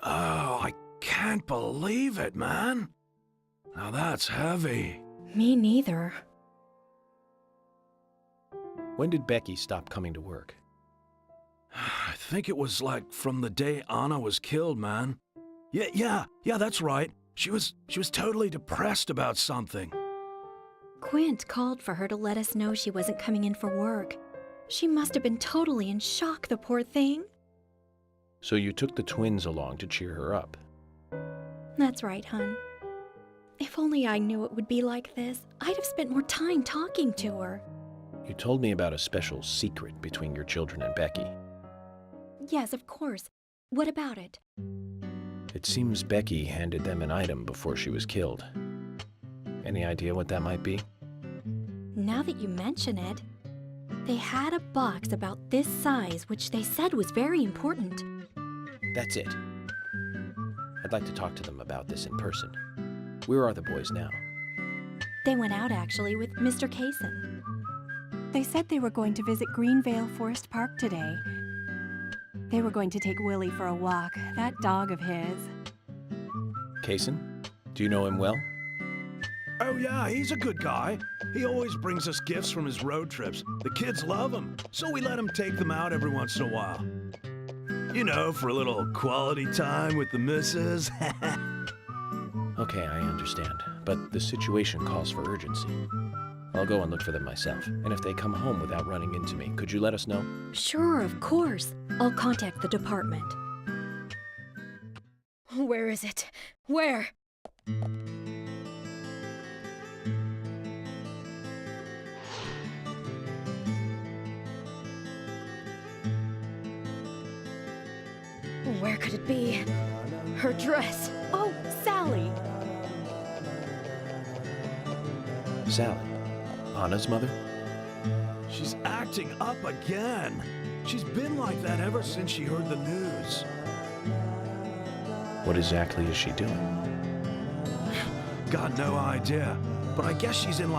Oh, I can't believe it, man. Now that's heavy. Me neither. When did Becky stop coming to work? I think it was like from the day Anna was killed, man. Yeah, that's right. She was totally depressed about something. Quint called for her to let us know she wasn't coming in for work. She must have been totally in shock, the poor thing. So you took the twins along to cheer her up. That's right, hun. If only I knew it would be like this, I'd have spent more time talking to her. You told me about a special secret between your children and Becky. Yes, of course. What about it? It seems Becky handed them an item before she was killed. Any idea what that might be? Now that you mention it, they had a box about this size, which they said was very important. That's it. I'd like to talk to them about this in person. Where are the boys now? They went out, actually, with Mr. Kaysen. They said they were going to visit Greenvale Forest Park today. They were going to take Willie for a walk, that dog of his. Kaysen? Do you know him well? Oh yeah, he's a good guy. He always brings us gifts from his road trips. The kids love him, so we let him take them out every once in a while. You know, for a little quality time with the missus. Okay, I understand, but the situation calls for urgency. I'll go and look for them myself, and if they come home without running into me, could you let us know? Sure, of course. I'll contact the department. Where is it? Where? Where could it be? Her dress. Oh, Sally. Sally, Anna's mother? She's acting up again. She's been like that ever since she heard the news. What exactly is she doing? Got no idea. But I guess she's in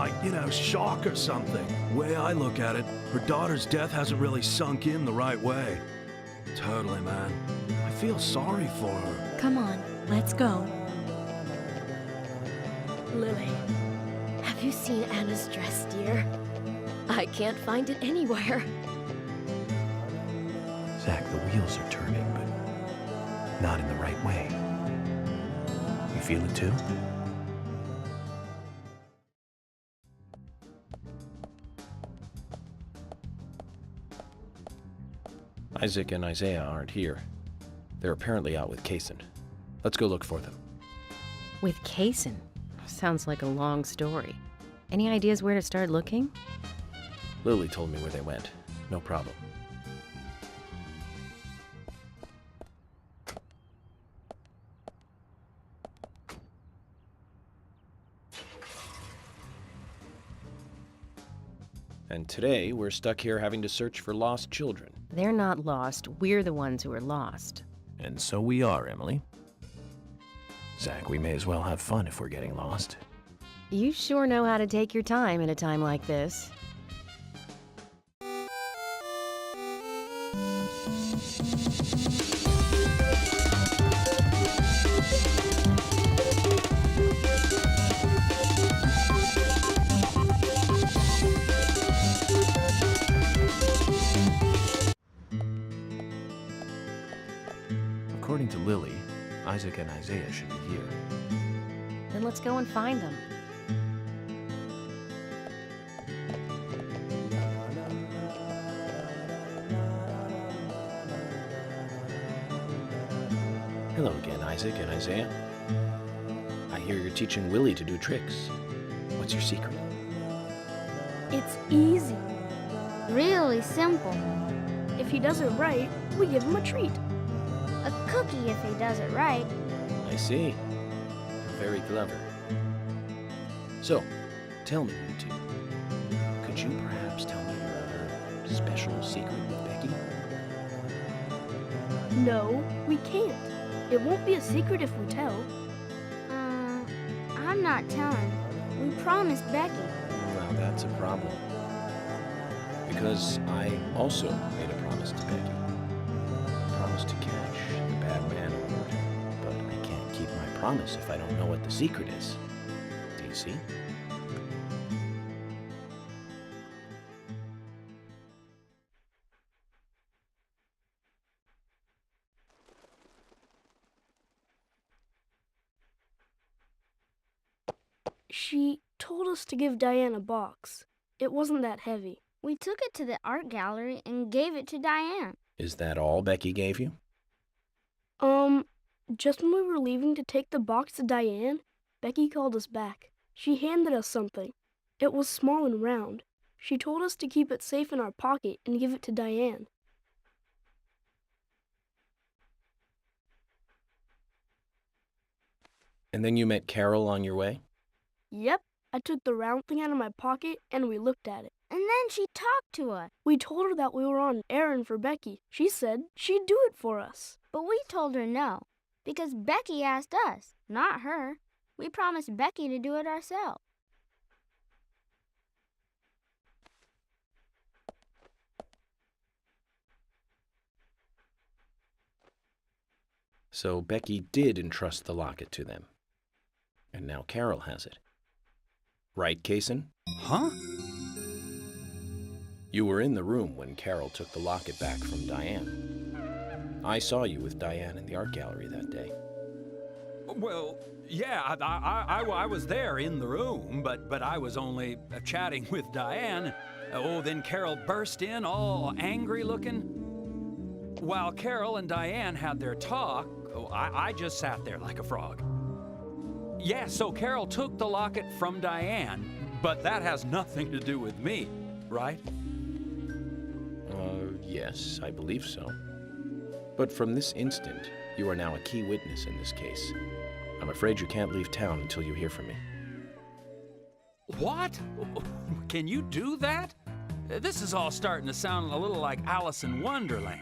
shock or something. Way I look at it, her daughter's death hasn't really sunk in the right way. Totally, man. I feel sorry for her. Come on, let's go. Lily, have you seen Anna's dress, dear? I can't find it anywhere. Zach, the wheels are turning, but not in the right way. You feel it too? Isaac and Isaiah aren't here. They're apparently out with Kaysen. Let's go look for them. With Kaysen? Sounds like a long story. Any ideas where to start looking? Lily told me where they went. No problem. And today, we're stuck here having to search for lost children. They're not lost. We're the ones who are lost. And so we are, Emily. Zach, we may as well have fun if we're getting lost. You sure know how to take your time at a time like this. According to Lily, Isaac and Isaiah should be here. Then let's go and find them. Hello again, Isaac and Isaiah. I hear you're teaching Willie to do tricks. What's your secret? It's easy. Really simple. If he does it right, we give him a treat. A cookie if he does it right. I see. You're very clever. So, tell me, you two. Could you perhaps tell me your other special secret with Becky? No, we can't. It won't be a secret if we tell. I'm not telling. We promised Becky. Well, that's a problem. Because I also made a promise to Becky. A promise to catch the bad man on promise if I don't know what the secret is. Do you see? She told us to give Diane a box. It wasn't that heavy. We took it to the art gallery and gave it to Diane. Is that all Becky gave you? Just when we were leaving to take the box to Diane, Becky called us back. She handed us something. It was small and round. She told us to keep it safe in our pocket and give it to Diane. And then you met Carol on your way? Yep, I took the round thing out of my pocket and we looked at it. And then she talked to us. We told her that we were on an errand for Becky. She said she'd do it for us. But we told her no, because Becky asked us, not her. We promised Becky to do it ourselves. So Becky did entrust the locket to them. And now Carol has it. Right, Kaysen? Huh? You were in the room when Carol took the locket back from Diane. I saw you with Diane in the art gallery that day. Well, yeah, I was there in the room, but I was only chatting with Diane. Oh, then Carol burst in, all angry looking. While Carol and Diane had their talk, I just sat there like a frog. Yeah, so Carol took the locket from Diane, but that has nothing to do with me, right? Yes, I believe so. But from this instant, you are now a key witness in this case. I'm afraid you can't leave town until you hear from me. What? Can you do that? This is all starting to sound a little like Alice in Wonderland.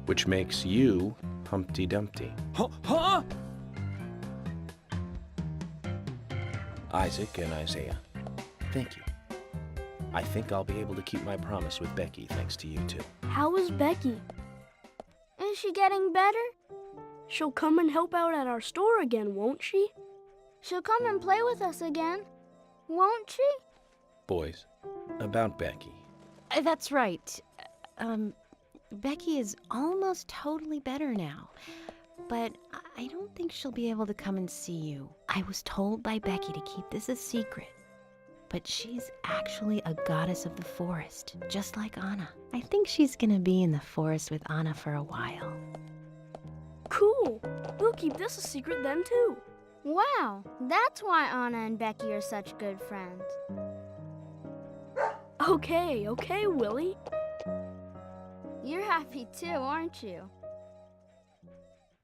Which makes you Humpty Dumpty. Huh? Isaac and Isaiah, thank you. I think I'll be able to keep my promise with Becky thanks to you two. How is Becky? Is she getting better? She'll come and help out at our store again, won't she? She'll come and play with us again, won't she? Boys, about Becky. That's right. Becky is almost totally better now. But I don't think she'll be able to come and see you. I was told by Becky to keep this a secret. But she's actually a goddess of the forest, just like Anna. I think she's gonna be in the forest with Anna for a while. Cool. We'll keep this a secret then, too. Wow, that's why Anna and Becky are such good friends. Okay, Willie. You're happy too, aren't you?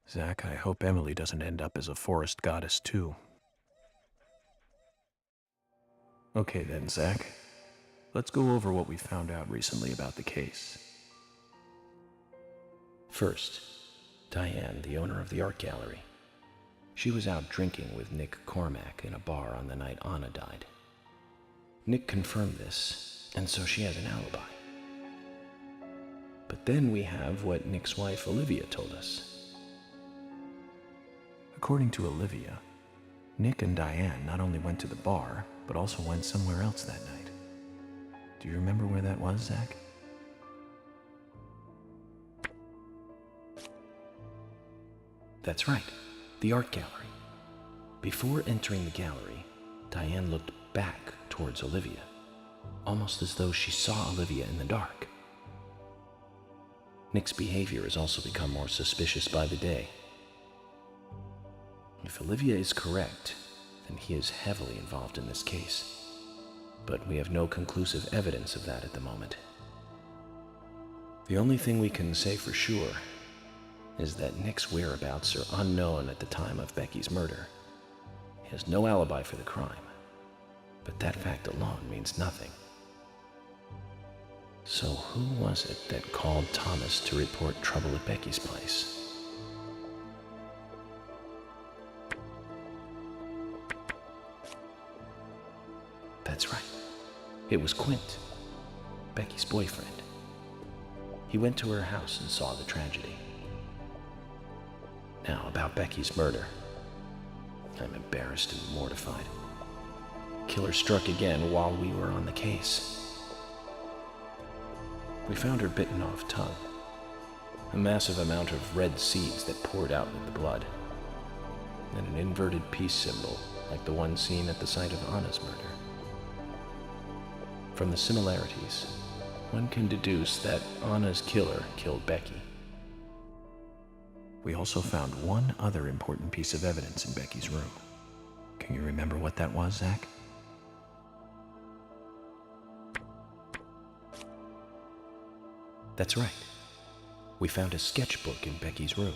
Zach, I hope Emily doesn't end up as a forest goddess, too. Okay then, Zach. Let's go over what we found out recently about the case. First, Diane, the owner of the art gallery. She was out drinking with Nick Cormack in a bar on the night Anna died. Nick confirmed this, and so she has an alibi. But then we have what Nick's wife Olivia told us. According to Olivia, Nick and Diane not only went to the bar, but also went somewhere else that night. Do you remember where that was, Zach? That's right, the art gallery. Before entering the gallery, Diane looked back towards Olivia, almost as though she saw Olivia in the dark. Nick's behavior has also become more suspicious by the day. If Olivia is correct, then he is heavily involved in this case. But we have no conclusive evidence of that at the moment. The only thing we can say for sure is that Nick's whereabouts are unknown at the time of Becky's murder. He has no alibi for the crime, but that fact alone means nothing. So who was it that called Thomas to report trouble at Becky's place? That's right. It was Quint, Becky's boyfriend. He went to her house and saw the tragedy. Now, about Becky's murder. I'm embarrassed and mortified. Killer struck again while we were on the case. We found her bitten off tongue. A massive amount of red seeds that poured out with the blood. And an inverted peace symbol, like the one seen at the site of Anna's murder. From the similarities, one can deduce that Anna's killer killed Becky. We also found one other important piece of evidence in Becky's room. Can you remember what that was, Zach? That's right. We found a sketchbook in Becky's room.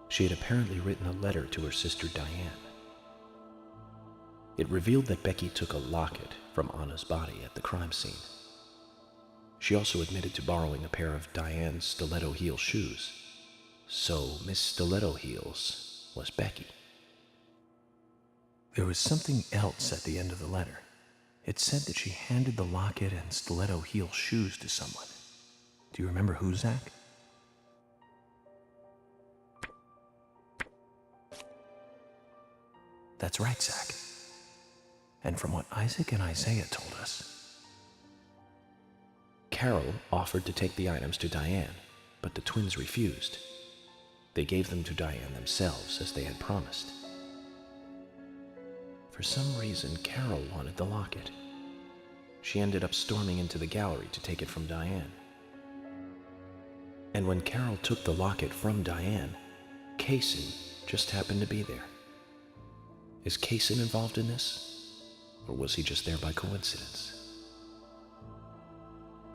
She had apparently written a letter to her sister Diane. It revealed that Becky took a locket from Anna's body at the crime scene. She also admitted to borrowing a pair of Diane's stiletto heel shoes. So Miss Stiletto Heels was Becky. There was something else at the end of the letter. It said that she handed the locket and stiletto heel shoes to someone. Do you remember who, Zach? That's right, Zach. And from what Isaac and Isaiah told us, Carol offered to take the items to Diane, but the twins refused. They gave them to Diane themselves, as they had promised. For some reason, Carol wanted the locket. She ended up storming into the gallery to take it from Diane. And when Carol took the locket from Diane, Kaysen just happened to be there. Is Kaysen involved in this? Or was he just there by coincidence?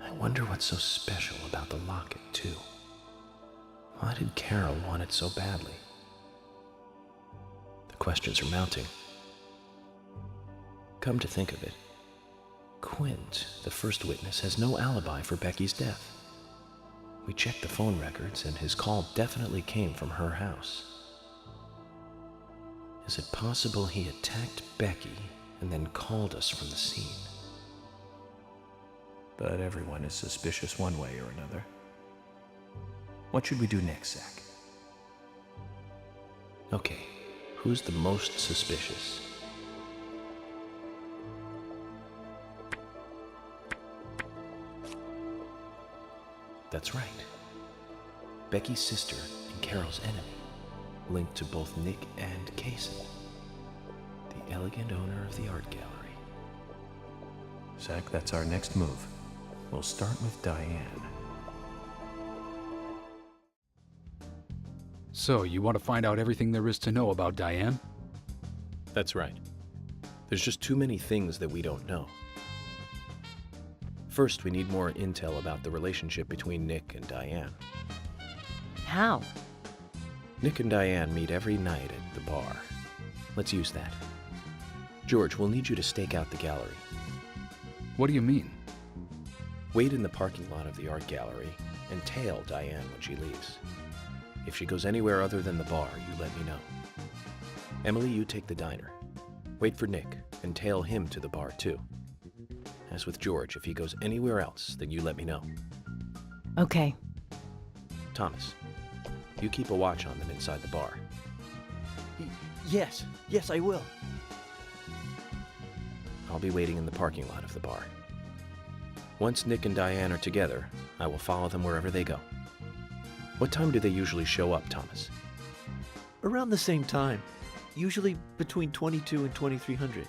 I wonder what's so special about the locket, too. Why did Carol want it so badly? The questions are mounting. Come to think of it, Quint, the first witness, has no alibi for Becky's death. We checked the phone records, and his call definitely came from her house. Is it possible he attacked Becky and then called us from the scene? But everyone is suspicious one way or another. What should we do next, Zach? Okay, who's the most suspicious? That's right. Becky's sister and Carol's enemy, linked to both Nick and Kaysen, the elegant owner of the art gallery. Zach, that's our next move. We'll start with Diane. So, you want to find out everything there is to know about Diane? That's right. There's just too many things that we don't know. First, we need more intel about the relationship between Nick and Diane. How? Nick and Diane meet every night at the bar. Let's use that. George, we'll need you to stake out the gallery. What do you mean? Wait in the parking lot of the art gallery and tail Diane when she leaves. If she goes anywhere other than the bar, you let me know. Emily, you take the diner. Wait for Nick and tail him to the bar too. As with George, if he goes anywhere else, then you let me know. Okay. Thomas, you keep a watch on them inside the bar. Yes, I will. I'll be waiting in the parking lot of the bar. Once Nick and Diane are together, I will follow them wherever they go. What time do they usually show up, Thomas? Around the same time. Usually between 22 and 2300.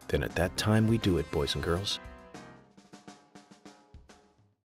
Then at that time we do it, boys and girls.